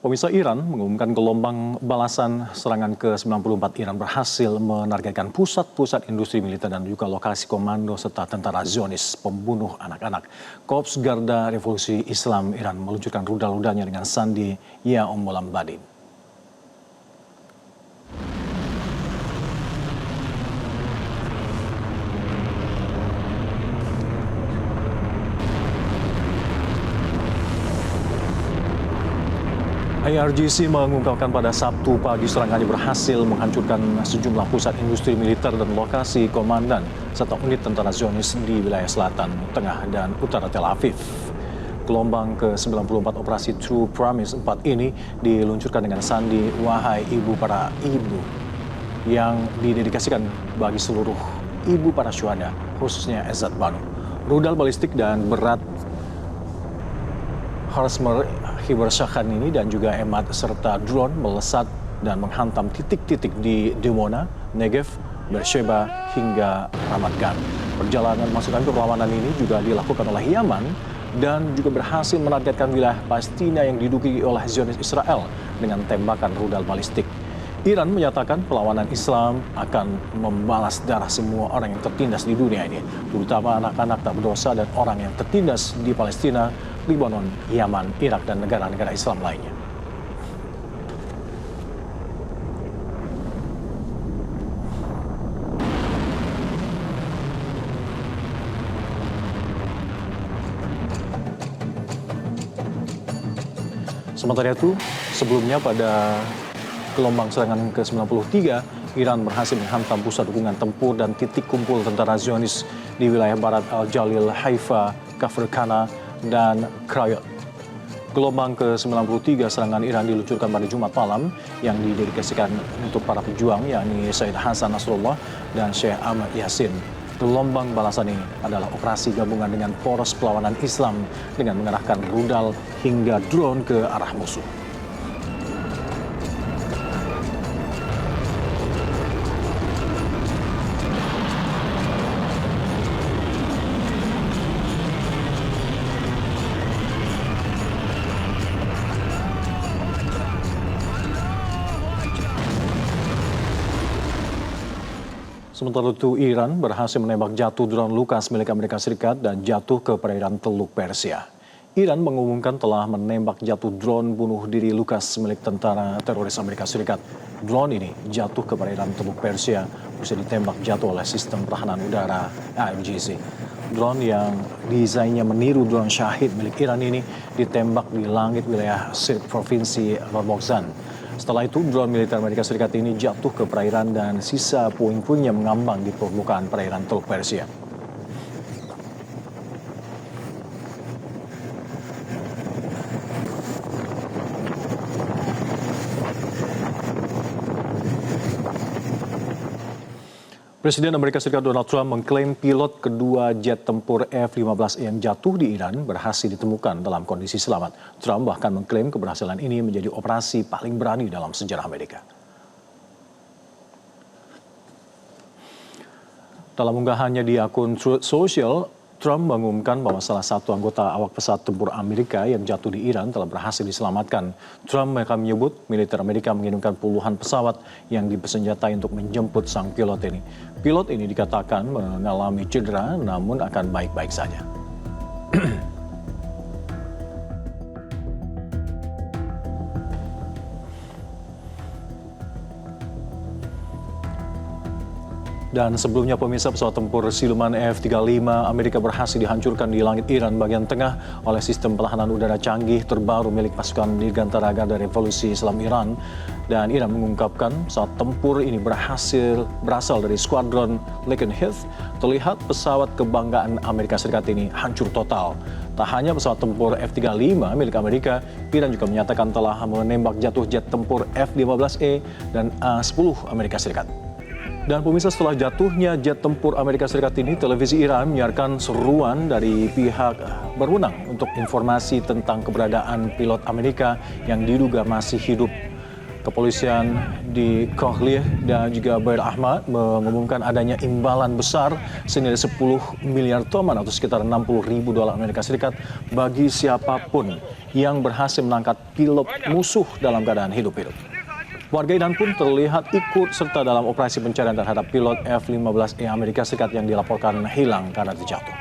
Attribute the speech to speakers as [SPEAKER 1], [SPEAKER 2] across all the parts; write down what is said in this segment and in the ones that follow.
[SPEAKER 1] Pemirsa, Iran mengumumkan gelombang balasan serangan ke-94. Iran berhasil menargetkan pusat-pusat industri militer dan juga lokasi komando serta tentara Zionis pembunuh anak-anak. Korps Garda Revolusi Islam Iran meluncurkan rudal-rudalnya dengan sandi Ya Ummul Badin. IRGC mengungkapkan pada Sabtu pagi serangannya berhasil menghancurkan sejumlah pusat industri militer dan lokasi komandan serta unit tentara Zionis di wilayah selatan, tengah, dan utara Tel Aviv. Gelombang ke-94 operasi True Promise 4 ini diluncurkan dengan sandi Wahai Ibu Para Ibu yang didedikasikan bagi seluruh ibu para syuhada, khususnya Ezat Banu. Rudal balistik dan berat Harsmer Hibershahan ini dan juga Emad serta drone melesat dan menghantam titik-titik di Dimona, Negev, Beersheba hingga Ramat Gan. Perjalanan pasukan perlawanan ini juga dilakukan oleh Yaman dan juga berhasil menargetkan wilayah Palestina yang diduduki oleh Zionis Israel dengan tembakan rudal balistik. Iran menyatakan perlawanan Islam akan membalas darah semua orang yang tertindas di dunia ini, terutama anak-anak tak berdosa dan orang yang tertindas di Palestina, Lebanon, Yaman, Irak, dan negara-negara Islam lainnya. Sementara itu, sebelumnya pada gelombang serangan ke-93, Iran berhasil menghantam pusat dukungan tempur dan titik kumpul tentara Zionis di wilayah barat Al-Jalil, Haifa, Kafr Kana, dan Krayot. Gelombang ke-93 serangan Iran diluncurkan pada Jumat malam yang didedikasikan untuk para pejuang, yakni Said Hasan Nasrullah dan Syekh Ahmad Yasin. Gelombang balasan ini adalah operasi gabungan dengan Poros Perlawanan Islam dengan mengerahkan rudal hingga drone ke arah musuh. Sementara itu, Iran berhasil menembak jatuh drone Lucas milik Amerika Serikat dan jatuh ke perairan Teluk Persia. Iran mengumumkan telah menembak jatuh drone bunuh diri Lucas milik tentara teroris Amerika Serikat. Drone ini jatuh ke perairan Teluk Persia usai ditembak jatuh oleh sistem pertahanan udara IRGC. Drone yang desainnya meniru drone Shahid milik Iran ini ditembak di langit wilayah Sirk Provinsi Rogozan. Setelah itu, drone militer Amerika Serikat ini jatuh ke perairan dan sisa puing-puingnya mengambang di permukaan perairan Teluk Persia. Presiden Amerika Serikat Donald Trump mengklaim pilot kedua jet tempur F-15 yang jatuh di Iran berhasil ditemukan dalam kondisi selamat. Trump bahkan mengklaim keberhasilan ini menjadi operasi paling berani dalam sejarah Amerika. Dalam unggahannya di akun Truth Social, Trump mengumumkan bahwa salah satu anggota awak pesawat tempur Amerika yang jatuh di Iran telah berhasil diselamatkan. Trump menyebut militer Amerika mengirimkan puluhan pesawat yang dipersenjatai untuk menjemput sang pilot ini. Pilot ini dikatakan mengalami cedera namun akan baik-baik saja. Dan sebelumnya, pemirsa, pesawat tempur siluman F-35 Amerika berhasil dihancurkan di langit Iran bagian tengah oleh sistem pertahanan udara canggih terbaru milik pasukan Dirgantara Garda Revolusi Islam Iran. Dan Iran mengungkapkan pesawat tempur ini berasal dari skuadron Lakenheath. Terlihat pesawat kebanggaan Amerika Serikat ini hancur total. Tak hanya pesawat tempur F-35 milik Amerika, Iran juga menyatakan telah menembak jatuh jet tempur F-15E dan A-10 Amerika Serikat. Dan pemirsa, setelah jatuhnya jet tempur Amerika Serikat ini, televisi Iran menyiarkan seruan dari pihak berwenang untuk informasi tentang keberadaan pilot Amerika yang diduga masih hidup. Kepolisian di Kohlih dan juga Bair Ahmad mengumumkan adanya imbalan besar senilai 10 miliar toman atau sekitar 60 ribu dolar Amerika Serikat bagi siapapun yang berhasil menangkap pilot musuh dalam keadaan hidup-hidup. Warga Iran pun terlihat ikut serta dalam operasi pencarian terhadap pilot F-15E Amerika Serikat yang dilaporkan hilang karena terjatuh.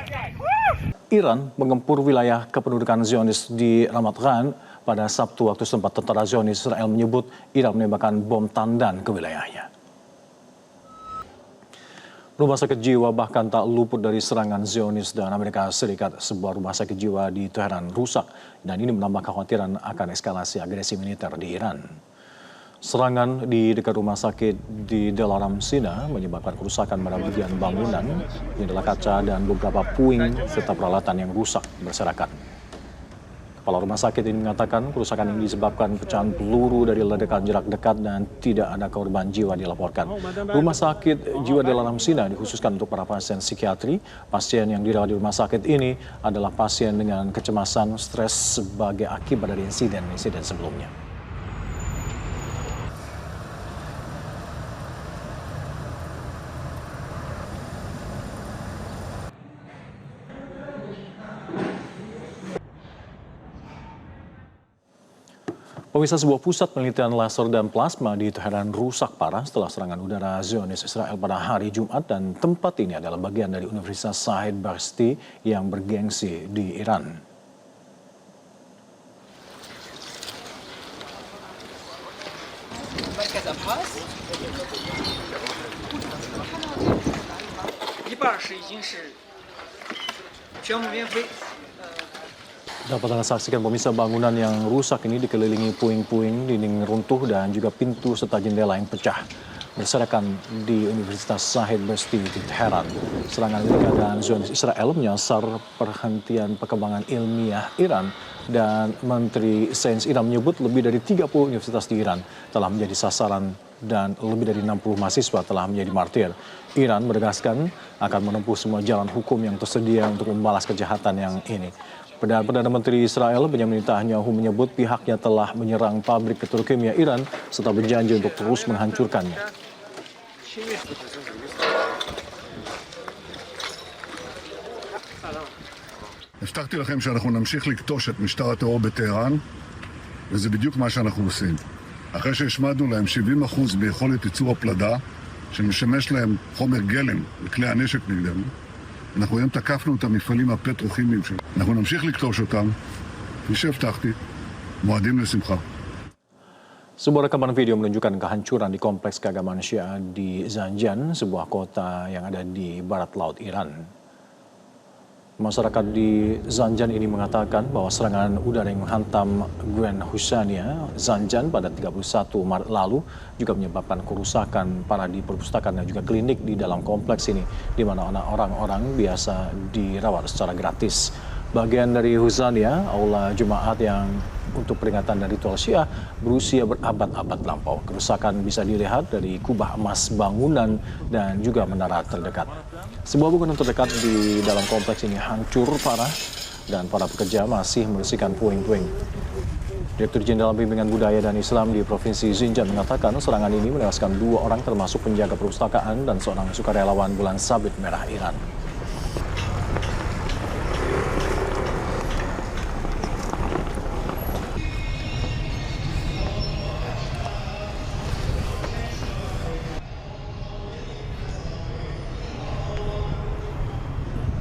[SPEAKER 1] Iran mengempur wilayah kependudukan Zionis di Ramat Gan pada Sabtu waktu setempat. Tentara Zionis Israel menyebut Iran menembakkan bom tandan ke wilayahnya. Rumah sakit jiwa bahkan tak luput dari serangan Zionis dan Amerika Serikat. Sebuah rumah sakit jiwa di Teheran rusak dan ini menambah kekhawatiran akan eskalasi agresi militer di Iran. Serangan di dekat rumah sakit di Delaram Sina menyebabkan kerusakan pada bagian bangunan, jendela kaca dan beberapa puing serta peralatan yang rusak berserakan. Kepala rumah sakit ini mengatakan kerusakan ini disebabkan pecahan peluru dari ledakan jarak dekat dan tidak ada korban jiwa dilaporkan. Rumah sakit jiwa Delaram Sina dikhususkan untuk para pasien psikiatri. Pasien yang dirawat di rumah sakit ini adalah pasien dengan kecemasan, stres sebagai akibat dari insiden sebelumnya. Pemirsa, sebuah pusat penelitian laser dan plasma di Teheran rusak parah setelah serangan udara Zionis Israel pada hari Jumat, dan tempat ini adalah bagian dari Universitas Shahid Barsti yang bergengsi di Iran. Dapat Anda saksikan pemirsa, bangunan yang rusak ini dikelilingi puing-puing, dinding runtuh dan juga pintu serta jendela yang pecah berserakan di Universitas Shahid Barsti di Teheran. Serangan Amerika dan Zionis Israel menyasar perhentian perkembangan ilmiah Iran, dan Menteri Sains Iran menyebut lebih dari 30 universitas di Iran telah menjadi sasaran dan lebih dari 60 mahasiswa telah menjadi martir. Iran menegaskan akan menempuh semua jalan hukum yang tersedia untuk membalas kejahatan yang ini. Perdana Menteri Israel Benjamin Netanyahu menyebut pihaknya telah menyerang pabrik petrokimia Iran serta berjanji untuk terus menghancurkannya.
[SPEAKER 2] הבטחתי לכם שאנחנו נמשיך לכתוש את משטר הטרור בטהרן, וזה בדיוק מה שאנחנו עושים. אחרי שהשמדנו להם 70% ביכולת ייצור הפלדה, שמשמש להם חומר גלם לכלי הנשק נגדנו, אנחנו היום תקפנו את המפעלים הפטרוכימיים שלנו. אנחנו נמשיך לכתוש אותם, כפי שהבטחתי, מועדים לשמחה.
[SPEAKER 1] Sebuah rekaman video menunjukkan kehancuran di kompleks keagamaan Syiah di Zanjan, sebuah kota yang ada di barat laut Iran. Masyarakat di Zanjan ini mengatakan bahwa serangan udara yang menghantam Grand Husania, Zanjan pada 31 Maret lalu juga menyebabkan kerusakan parah di perpustakaan dan juga klinik di dalam kompleks ini, di mana orang-orang biasa dirawat secara gratis. Bagian dari Husania, aula Jumat yang untuk peringatan dari ritual Syiah berusia berabad-abad lampau. Kerusakan bisa dilihat dari kubah emas bangunan dan juga menara terdekat. Sebuah bangunan terdekat di dalam kompleks ini hancur parah dan para pekerja masih membersihkan puing-puing. Direktur Jenderal Bimbingan Budaya dan Islam di Provinsi Xinjiang mengatakan serangan ini menewaskan 2 orang termasuk penjaga perpustakaan dan seorang sukarelawan Bulan Sabit Merah Iran.